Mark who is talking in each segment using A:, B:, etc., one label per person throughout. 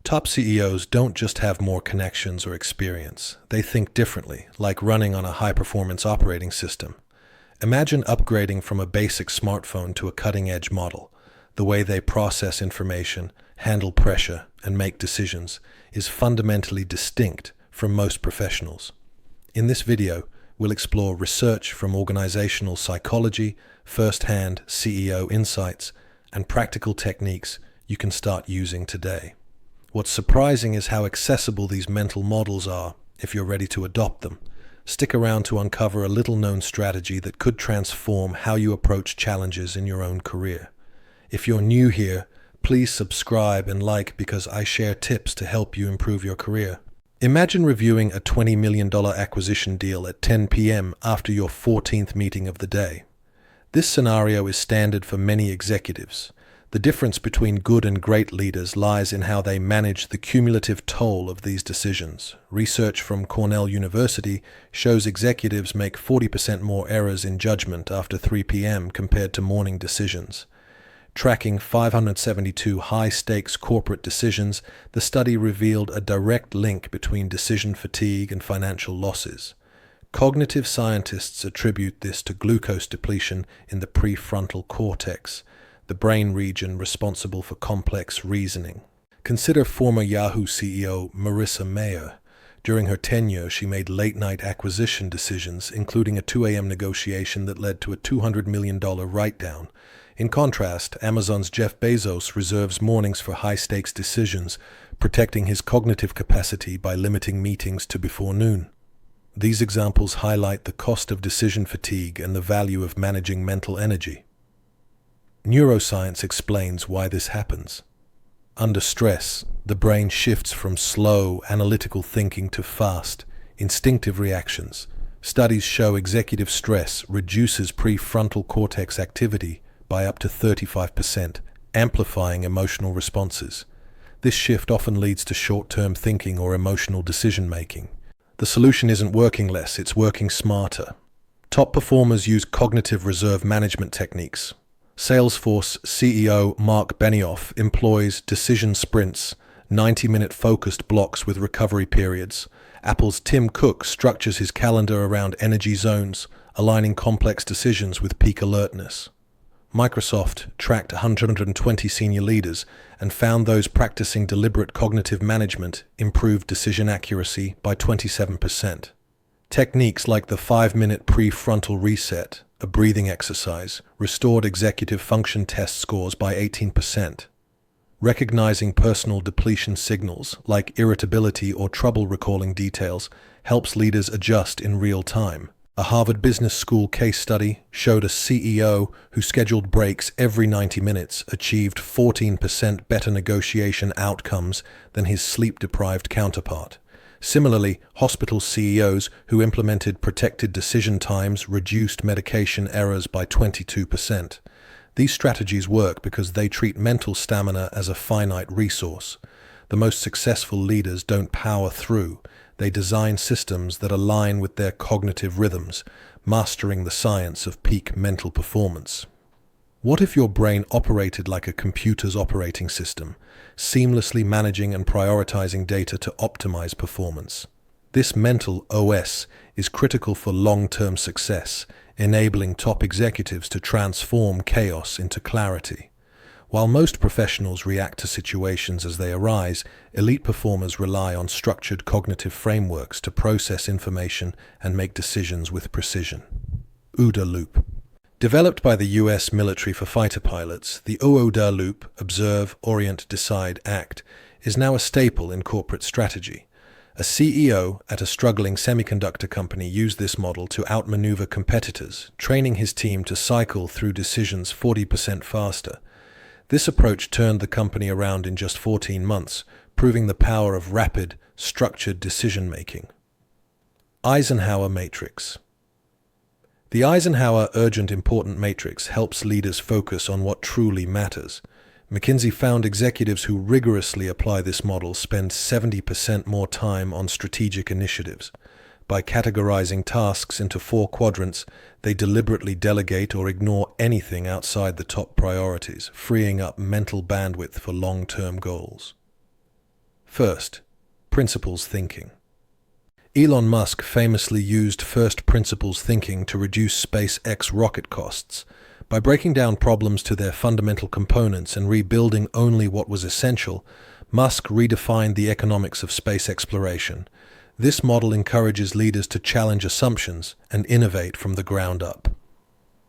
A: Top CEOs don't just have more connections or experience. They think differently, like running on a high-performance operating system. Imagine upgrading from a basic smartphone to a cutting-edge model. The way they process information, handle pressure, and make decisions is fundamentally distinct from most professionals. In this video, we'll explore research from organizational psychology, first-hand CEO insights, and practical techniques you can start using today. What's surprising is how accessible these mental models are if you're ready to adopt them. Stick around to uncover a little-known strategy that could transform how you approach challenges in your own career. If you're new here, please subscribe and like because I share tips to help you improve your career. Imagine reviewing a $20 million acquisition deal at 10 p.m. after your 14th meeting of the day. This scenario is standard for many executives. The difference between good and great leaders lies in how they manage the cumulative toll of these decisions. Research from Cornell University shows executives make 40% more errors in judgment after 3 p.m. compared to morning decisions. Tracking 572 high-stakes corporate decisions, the study revealed a direct link between decision fatigue and financial losses. Cognitive scientists attribute this to glucose depletion in the prefrontal cortex, the brain region responsible for complex reasoning. Consider former Yahoo CEO Marissa Mayer. During her tenure, she made late-night acquisition decisions, including a 2 a.m. negotiation that led to a $200 million write-down. In contrast, Amazon's Jeff Bezos reserves mornings for high-stakes decisions, protecting his cognitive capacity by limiting meetings to before noon. These examples highlight the cost of decision fatigue and the value of managing mental energy. Neuroscience explains why this happens. Under stress, the brain shifts from slow, analytical thinking to fast, instinctive reactions. Studies show executive stress reduces prefrontal cortex activity by up to 35%, amplifying emotional responses. This shift often leads to short-term thinking or emotional decision-making. The solution isn't working less, it's working smarter. Top performers use cognitive reserve management techniques. Salesforce CEO Mark Benioff employs decision sprints, 90-minute focused blocks with recovery periods. Apple's Tim Cook structures his calendar around energy zones, aligning complex decisions with peak alertness. Microsoft tracked 120 senior leaders and found those practicing deliberate cognitive management improved decision accuracy by 27%. Techniques like the 5-minute prefrontal reset, a breathing exercise, restored executive function test scores by 18%. Recognizing personal depletion signals, like irritability or trouble recalling details, helps leaders adjust in real time. A Harvard Business School case study showed a CEO who scheduled breaks every 90 minutes achieved 14% better negotiation outcomes than his sleep-deprived counterpart. Similarly, hospital CEOs who implemented protected decision times reduced medication errors by 22%. These strategies work because they treat mental stamina as a finite resource. The most successful leaders don't power through. They design systems that align with their cognitive rhythms, mastering the science of peak mental performance. What if your brain operated like a computer's operating system, seamlessly managing and prioritizing data to optimize performance? This mental OS is critical for long-term success, enabling top executives to transform chaos into clarity. While most professionals react to situations as they arise, elite performers rely on structured cognitive frameworks to process information and make decisions with precision. OODA loop. Developed by the U.S. military for fighter pilots, the OODA loop, Observe, Orient, Decide, Act, is now a staple in corporate strategy. A CEO at a struggling semiconductor company used this model to outmaneuver competitors, training his team to cycle through decisions 40% faster. This approach turned the company around in just 14 months, proving the power of rapid, structured decision-making. Eisenhower Matrix. The Eisenhower Urgent Important Matrix helps leaders focus on what truly matters. McKinsey found executives who rigorously apply this model spend 70% more time on strategic initiatives. By categorizing tasks into 4 quadrants, they deliberately delegate or ignore anything outside the top priorities, freeing up mental bandwidth for long-term goals. First, principles thinking. Elon Musk famously used first principles thinking to reduce SpaceX rocket costs. By breaking down problems to their fundamental components and rebuilding only what was essential, Musk redefined the economics of space exploration. This model encourages leaders to challenge assumptions and innovate from the ground up.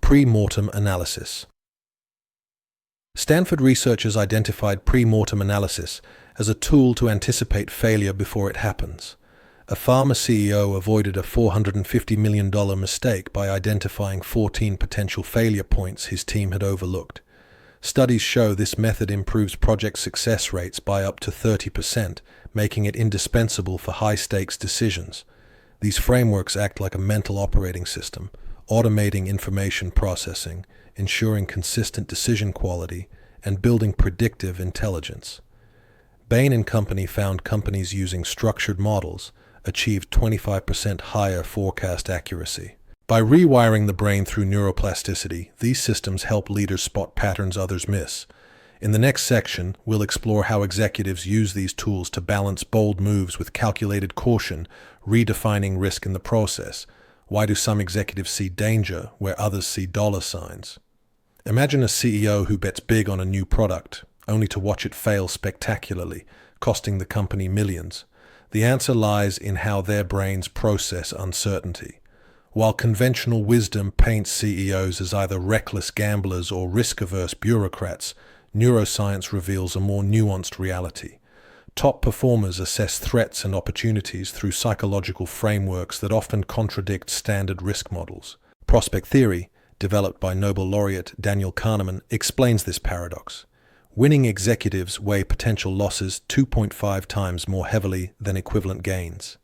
A: Pre-mortem analysis. Stanford researchers identified pre-mortem analysis as a tool to anticipate failure before it happens. A pharma CEO avoided a $450 million mistake by identifying 14 potential failure points his team had overlooked. Studies show this method improves project success rates by up to 30%, making it indispensable for high-stakes decisions. These frameworks act like a mental operating system, automating information processing, ensuring consistent decision quality, and building predictive intelligence. Bain and Company found companies using structured models achieved 25% higher forecast accuracy. By rewiring the brain through neuroplasticity, these systems help leaders spot patterns others miss. In the next section, we'll explore how executives use these tools to balance bold moves with calculated caution, redefining risk in the process. Why do some executives see danger where others see dollar signs? Imagine a CEO who bets big on a new product, only to watch it fail spectacularly, costing the company millions. The answer lies in how their brains process uncertainty. While conventional wisdom paints CEOs as either reckless gamblers or risk-averse bureaucrats, neuroscience reveals a more nuanced reality. Top performers assess threats and opportunities through psychological frameworks that often contradict standard risk models. Prospect theory, developed by Nobel laureate Daniel Kahneman, explains this paradox. Winning executives weigh potential losses 2.5 times more heavily than equivalent gains.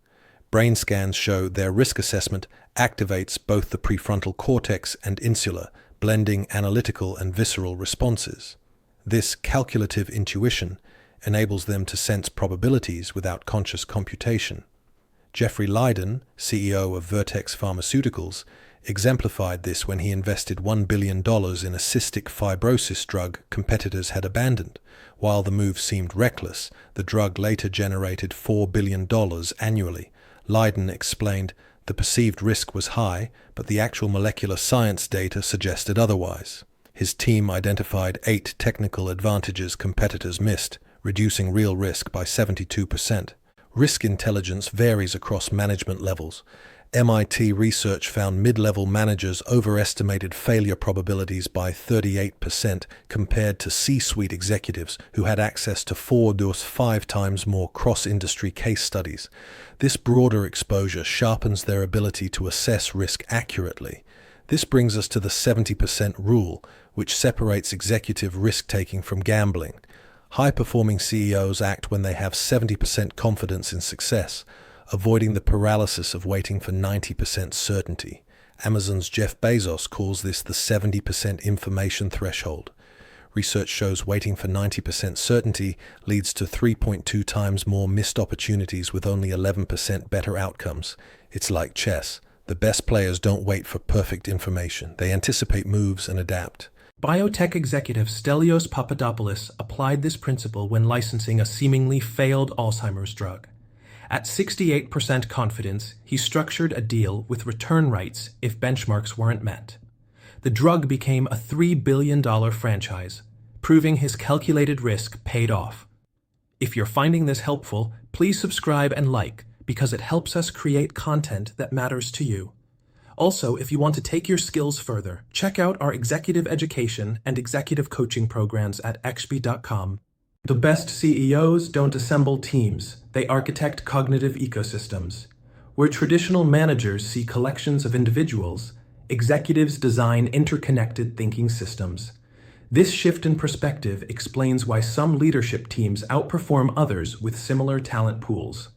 A: Brain scans show their risk assessment activates both the prefrontal cortex and insula, blending analytical and visceral responses. This calculative intuition enables them to sense probabilities without conscious computation. Jeffrey Leiden, CEO of Vertex Pharmaceuticals, exemplified this when he invested $1 billion in a cystic fibrosis drug competitors had abandoned. While the move seemed reckless, the drug later generated $4 billion annually. Leiden explained, the perceived risk was high, but the actual molecular science data suggested otherwise. His team identified 8 technical advantages competitors missed, reducing real risk by 72%. Risk intelligence varies across management levels. MIT research found mid-level managers overestimated failure probabilities by 38% compared to C-suite executives who had access to 4 to 5 times more cross-industry case studies. This broader exposure sharpens their ability to assess risk accurately. This brings us to the 70% rule, which separates executive risk-taking from gambling. High-performing CEOs act when they have 70% confidence in success, avoiding the paralysis of waiting for 90% certainty. Amazon's Jeff Bezos calls this the 70% information threshold. Research shows waiting for 90% certainty leads to 3.2 times more missed opportunities with only 11% better outcomes. It's like chess. The best players don't wait for perfect information. They anticipate moves and adapt.
B: Biotech executive Stelios Papadopoulos applied this principle when licensing a seemingly failed Alzheimer's drug. At 68% confidence, he structured a deal with return rights if benchmarks weren't met. The drug became a $3 billion franchise, proving his calculated risk paid off. If you're finding this helpful, please subscribe and like, because it helps us create content that matters to you. Also, if you want to take your skills further, check out our executive education and executive coaching programs at xp.com. The best CEOs don't assemble teams, they architect cognitive ecosystems. Where traditional managers see collections of individuals, executives design interconnected thinking systems. This shift in perspective explains why some leadership teams outperform others with similar talent pools.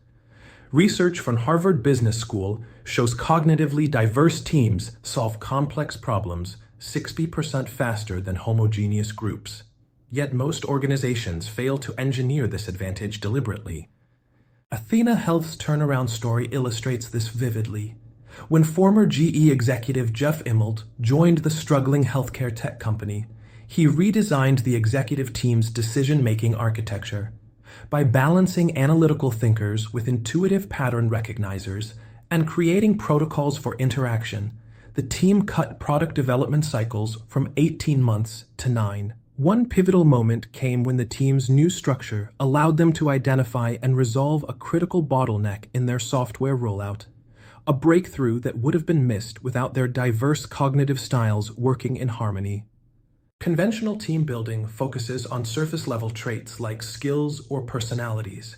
B: Research from Harvard Business School shows cognitively diverse teams solve complex problems 60% faster than homogeneous groups. Yet most organizations fail to engineer this advantage deliberately. Athena Health's turnaround story illustrates this vividly. When former GE executive Jeff Immelt joined the struggling healthcare tech company, he redesigned the executive team's decision-making architecture. By balancing analytical thinkers with intuitive pattern recognizers and creating protocols for interaction, the team cut product development cycles from 18 months to 9. One pivotal moment came when the team's new structure allowed them to identify and resolve a critical bottleneck in their software rollout, a breakthrough that would have been missed without their diverse cognitive styles working in harmony. Conventional team building focuses on surface-level traits like skills or personalities.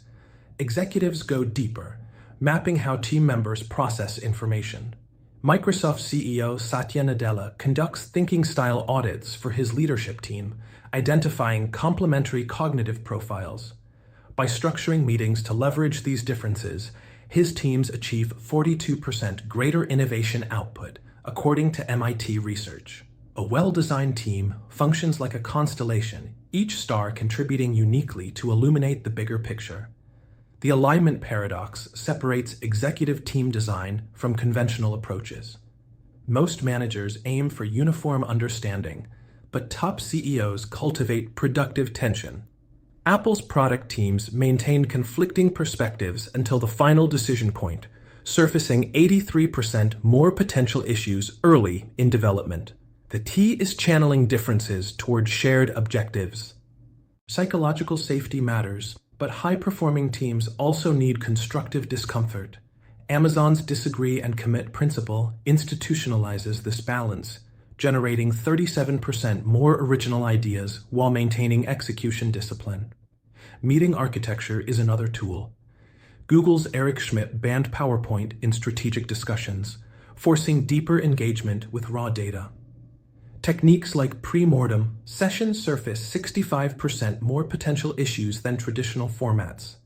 B: Executives go deeper, mapping how team members process information. Microsoft CEO Satya Nadella conducts thinking style audits for his leadership team, identifying complementary cognitive profiles. By structuring meetings to leverage these differences, his teams achieve 42% greater innovation output, according to MIT research. A well-designed team functions like a constellation, each star contributing uniquely to illuminate the bigger picture. The alignment paradox separates executive team design from conventional approaches. Most managers aim for uniform understanding, but top CEOs cultivate productive tension. Apple's product teams maintain conflicting perspectives until the final decision point, surfacing 83% more potential issues early in development. The T is channeling differences toward shared objectives. Psychological safety matters, but high-performing teams also need constructive discomfort. Amazon's disagree and commit principle institutionalizes this balance, generating 37% more original ideas while maintaining execution discipline. Meeting architecture is another tool. Google's Eric Schmidt banned PowerPoint in strategic discussions, forcing deeper engagement with raw data. Techniques like pre-mortem sessions surface 65% more potential issues than traditional formats.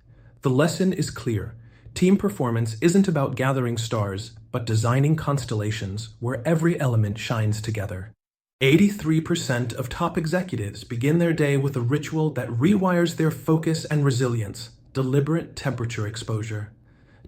B: The lesson is clear. Team performance isn't about gathering stars, but designing constellations where every element shines together. 83% of top executives begin their day with a ritual that rewires their focus and resilience: deliberate temperature exposure.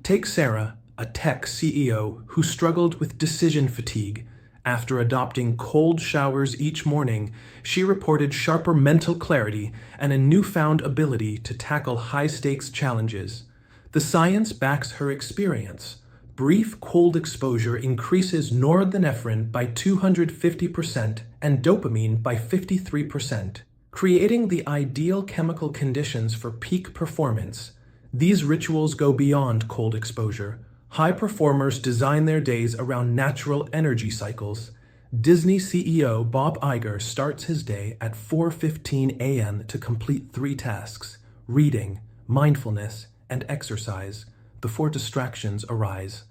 B: Take Sarah, a tech CEO who struggled with decision fatigue. After adopting cold showers each morning, she reported sharper mental clarity and a newfound ability to tackle high-stakes challenges. The science backs her experience. Brief cold exposure increases norepinephrine by 250% and dopamine by 53%, creating the ideal chemical conditions for peak performance. These rituals go beyond cold exposure. High performers design their days around natural energy cycles. Disney CEO Bob Iger starts his day at 4:15 a.m. to complete 3 tasks: reading, mindfulness, and exercise, before distractions arise.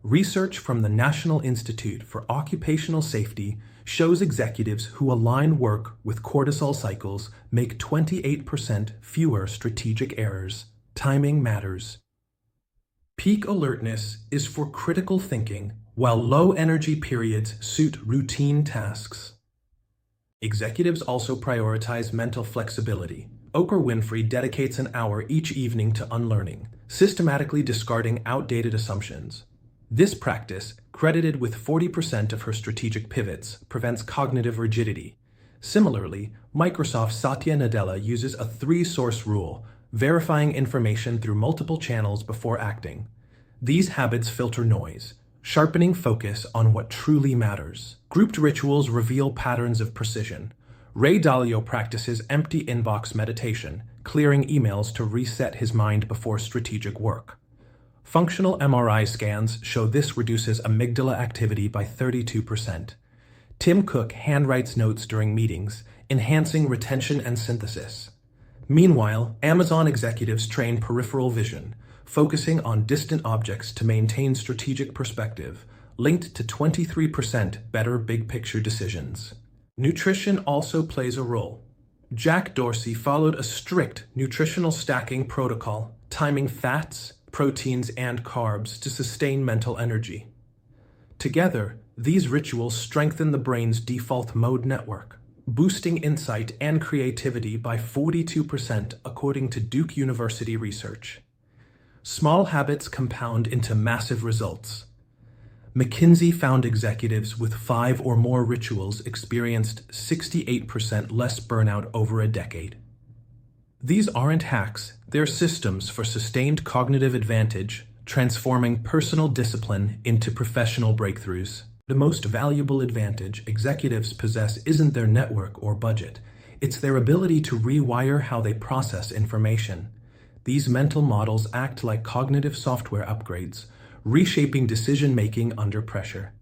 B: Research from the National Institute for Occupational Safety shows executives who align work with cortisol cycles make 28% fewer strategic errors. Timing matters. Peak alertness is for critical thinking, while low-energy periods suit routine tasks. Executives also prioritize mental flexibility. Oprah Winfrey dedicates an hour each evening to unlearning, systematically discarding outdated assumptions. This practice, credited with 40% of her strategic pivots, prevents cognitive rigidity. Similarly, Microsoft's Satya Nadella uses a 3-source rule, verifying information through multiple channels before acting. These habits filter noise, sharpening focus on what truly matters. Grouped rituals reveal patterns of precision. Ray Dalio practices empty inbox meditation, clearing emails to reset his mind before strategic work. Functional MRI scans show this reduces amygdala activity by 32%. Tim Cook handwrites notes during meetings, enhancing retention and synthesis. Meanwhile, Amazon executives train peripheral vision, focusing on distant objects to maintain strategic perspective, linked to 23% better big-picture decisions. Nutrition also plays a role. Jack Dorsey followed a strict nutritional stacking protocol, timing fats, proteins, and carbs to sustain mental energy. Together, these rituals strengthen the brain's default mode network, boosting insight and creativity by 42% according to Duke University research. Small habits compound into massive results. McKinsey found executives with 5 or more rituals experienced 68% less burnout over a decade. These aren't hacks, They're systems for sustained cognitive advantage, transforming personal discipline into professional breakthroughs. The most valuable advantage executives possess isn't their network or budget. It's their ability to rewire how they process information. These mental models act like cognitive software upgrades, reshaping decision-making under pressure.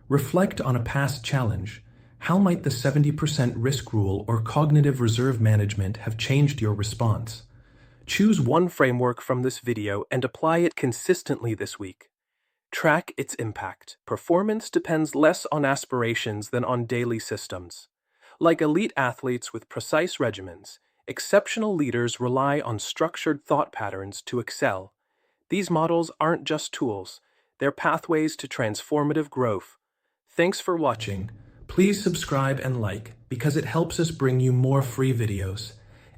B: Reflect on a past challenge. How might the 70% risk rule or cognitive reserve management have changed your response? Choose one framework from this video and apply it consistently this week. Track its impact. Performance depends less on aspirations than on daily systems. Like elite athletes with precise regimens, exceptional leaders rely on structured thought patterns to excel. These models aren't just tools, they're pathways to transformative growth. Thanks for watching. Please subscribe and like because it helps us bring you more free videos.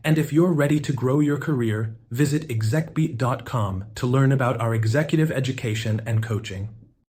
B: And if you're ready to grow your career, visit execbeat.com to learn about our executive education and coaching.